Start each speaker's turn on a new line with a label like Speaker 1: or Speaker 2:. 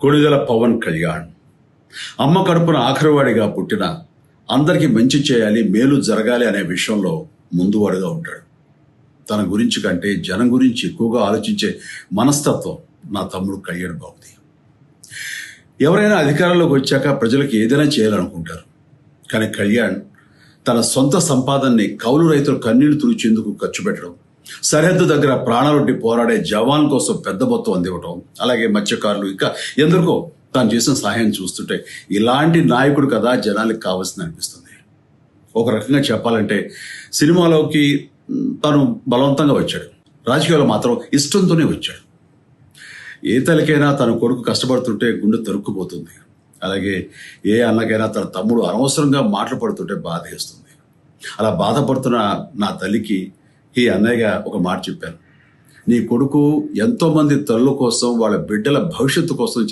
Speaker 1: కొణిదెల పవన్ కళ్యాణ్ అమ్మ కడుపున ఆఖరివాడిగా పుట్టిన అందరికీ మంచి చేయాలి, మేలు జరగాలి అనే విషయంలో ముందువాడుగా ఉంటాడు. తన గురించి కంటే జనం గురించి ఎక్కువగా ఆలోచించే మనస్తత్వం నా తమ్ముడు కళ్యాణ్ బాబుది. ఎవరైనా అధికారంలోకి వచ్చాక ప్రజలకు ఏదైనా చేయాలనుకుంటారు. కానీ కళ్యాణ్ తన సొంత సంపాదనని కౌలు రైతులు కన్నీళ్లు తుడిచేందుకు ఖర్చు పెట్టడం, సరిహద్దు దగ్గర ప్రాణాలొడ్డి పోరాడే జవాన్ కోసం పెద్ద మొత్తం అందివ్వటం, అలాగే మత్స్యకారులు ఇంకా ఎందరికో తాను చేసిన సహాయం చూస్తుంటే ఇలాంటి నాయకుడు కదా జనానికి కావాల్సింది అనిపిస్తుంది. ఒక రకంగా చెప్పాలంటే సినిమాలోకి తను బలవంతంగా వచ్చాడు, రాజకీయాల్లో మాత్రం ఇష్టంతోనే వచ్చాడు. ఏ తల్లికైనా తన కొడుకు కష్టపడుతుంటే గుండె తరుక్కుపోతుంది. అలాగే ఏ అన్నకైనా తన తమ్ముడు అనవసరంగా మాటలు పడుతుంటే బాధేస్తుంది. అలా బాధపడుతున్న నా తల్లికి ఈ అన్నయ్యగా ఒక మాట చెప్పాను. నీ కొడుకు ఎంతో మంది తల్లుల కోసం, వాళ్ళ బిడ్డల భవిష్యత్తు కోసం